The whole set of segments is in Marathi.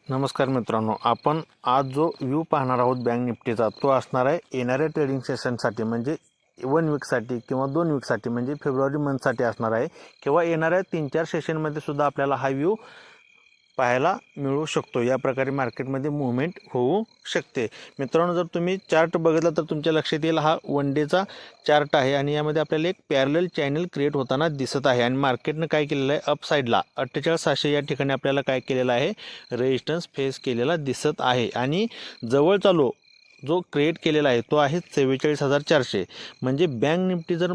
नमस्कार मित्रांनो, आपण आज जो व्ह्यू पाहणार आहोत बँक निफ्टीचा तो असणार आहे येणाऱ्या ट्रेडिंग सेशनसाठी, म्हणजे 1 वीकसाठी किंवा 2 वीकसाठी, म्हणजे फेब्रुवारी मंथसाठी असणार आहे किंवा येणाऱ्या 3-4 सेशनमध्ये सुद्धा आपल्याला हा व्ह्यू पाहायला मिळू शकतो। या प्रकारे मार्केटमध्ये मूवमेंट होऊ शकते। मित्रांनो, जर तुम्ही चार्ट बघितला तर तुमच्या लक्षात येईल हा वन डेचा चार्ट आहे आणि यामध्ये आपल्याला एक पॅरलल चॅनल क्रिएट होताना दिसत आहे आणि मार्केटने काय केलेलं आहे, अप साईडला 48,600 या ठिकाणी आपल्याला काय केलेलं आहे, रेजिस्टन्स फेस केलेला दिसत आहे आणि जवळचा लो जो क्रिएट केलेला आहे तो आहे 44,400। म्हणजे बँक निफ्टी जर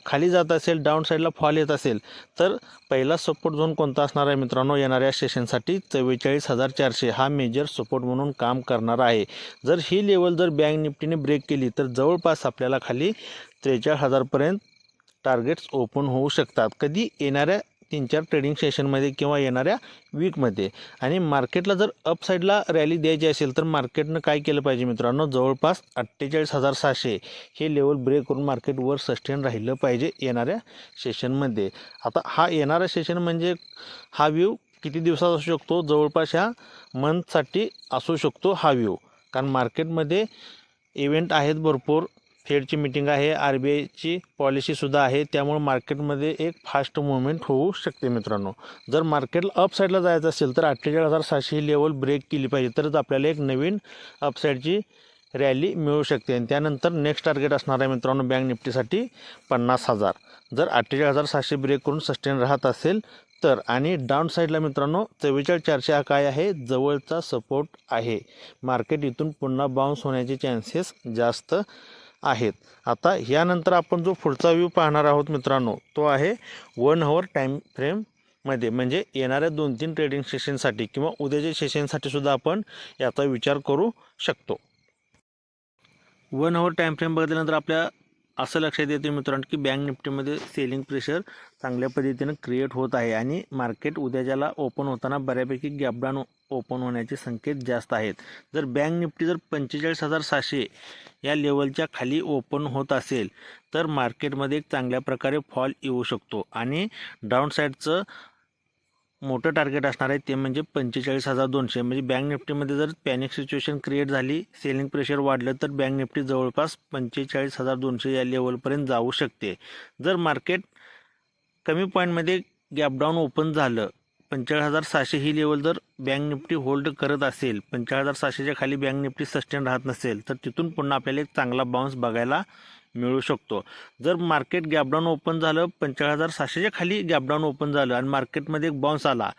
खाली जात असेल, डाऊन साईडला फॉल येत असेल तर पहिला सपोर्ट झोन कोणता असणार आहे मित्रांनो, येणाऱ्या सेशनसाठी 44,400 हा मेजर सपोर्ट म्हणून काम करणार आहे। जर ही लेवल जर बँक निफ्टीने ब्रेक केली तर जवळपास आपल्याला खाली 43,000 पर्यंत टार्गेट्स ओपन होऊ शकतात, कधी येणाऱ्या 3-4 ट्रेडिंग सेशनमध्ये किंवा येणाऱ्या वीकमध्ये। आणि मार्केटला जर अप साईडला रॅली द्यायची असेल तर मार्केटनं काय केलं पाहिजे मित्रांनो, जवळपास 48,700 हे लेवल ब्रेक करून मार्केट वर सस्टेन राहिलं पाहिजे येणाऱ्या सेशनमध्ये। आता हा येणारा सेशन म्हणजे हा व्ह्यू किती दिवसात असू शकतो, जवळपास ह्या मंथसाठी असू शकतो हा व्ह्यू, कारण मार्केटमध्ये इव्हेंट आहेत भरपूर, फेडची मीटिंग आहे, RBIची पॉलिसीसुद्धा आहे, त्यामुळे मार्केटमध्ये एक फास्ट मूवमेंट होऊ शकते मित्रांनो। जर मार्केटला अप साईडला जायचं असेल तर 48,700 ही लेवल ब्रेक केली पाहिजे, तरच आपल्याला एक नवीन अपसाईडची रॅली मिळू शकते आणि त्यानंतर नेक्स्ट टार्गेट असणार आहे मित्रांनो बँक निफ्टीसाठी 50,000। जर 48,700 ब्रेक करून सस्टेन राहत असेल तर। आणि डाऊन साईडला मित्रांनो 44,400 हा काय आहे, जवळचा सपोर्ट आहे। मार्केट इथून पुन्हा बाउन्स होण्याचे चान्सेस जास्त आहेत। आता यानंतर आपण जो पुढचा व्ह्यू पाहणार आहोत मित्रांनो तो आहे 1 आवर टाईम फ्रेममध्ये, म्हणजे येणाऱ्या 2-3 ट्रेडिंग सेशनसाठी किंवा उद्याच्या सेशनसाठी सुद्धा आपण याचा विचार करू शकतो। 1 आवर टाईम फ्रेम बघितल्यानंतर आपल्या असं लक्षात येते मित्रांनो की बँक निफ्टीमध्ये सेलिंग प्रेशर चांगल्या पद्धतीनं क्रिएट होत आहे आणि मार्केट उद्याच्याला ओपन होताना बऱ्यापैकी गॅप डाऊन ओपन होण्याचे संकेत जास्त आहेत। जर बँक निफ्टी जर 45,700 या लेवलच्या खाली ओपन होत असेल तर मार्केटमध्ये एक चांगल्या प्रकारे फॉल येऊ शकतो आणि डाऊन साईडचं मोठं टार्गेट असणार आहे ते म्हणजे 45,200। म्हणजे बँक निफ्टीमध्ये जर पॅनिक सिच्युएशन क्रिएट झाली, सेलिंग प्रेशर वाढलं तर बँक निफ्टी जवळपास 45,200 या लेवलपर्यंत जाऊ शकते। जर मार्केट कमी पॉईंटमध्ये गॅप डाऊन ओपन झालं, 45,700 ही लेवल जर बँक निफ्टी होल्ड करत असेल, 45,700च्या खाली बँक निफ्टी सस्टेन राहत नसेल तर तिथून पुन्हा आपल्याला एक चांगला बाउन्स बघायला मिळू शकतो। जर मार्केट गॅप डाऊन ओपन झालं, 45,700च्या खाली गॅप डाऊन ओपन झालं आणि मार्केटमध्ये एक बाउन्स आला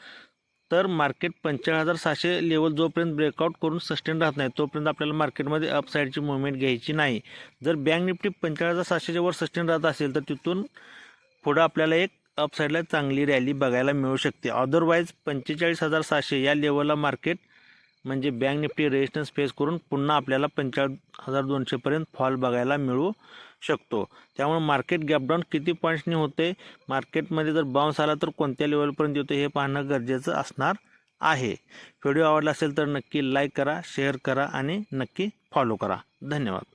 तर मार्केट 45,700 लेवल जोपर्यंत ब्रेकआउट करून सस्टेन राहत नाही तोपर्यंत आपल्याला मार्केटमध्ये अपसाईडची मुवमेंट घ्यायची नाही। जर बँक निफ्टी 45,700च्या वर सस्टेन राहत असेल तर तिथून पुढं आपल्याला एक अपसाईडला चांगली रॅली बघायला मिळू शकते। अदरवाईज 45,700 या लेवलला मार्केट म्हणजे बँक निफ्टी रेजिस्टन्स फेस करून पुन्हा आपल्याला 45,200 पर्यंत फॉल बघायला मिळू शकतो। त्यामुळे मार्केट गॅपडाऊन किती पॉईंट्सनी होते, मार्केटमध्ये जर बाउन्स आला तर कोणत्या लेवलपर्यंत येतो हे पाहणं गरजेचं असणार आहे। व्हिडिओ आवडला असेल तर नक्की लाईक करा, शेअर करा आणि नक्की फॉलो करा। धन्यवाद।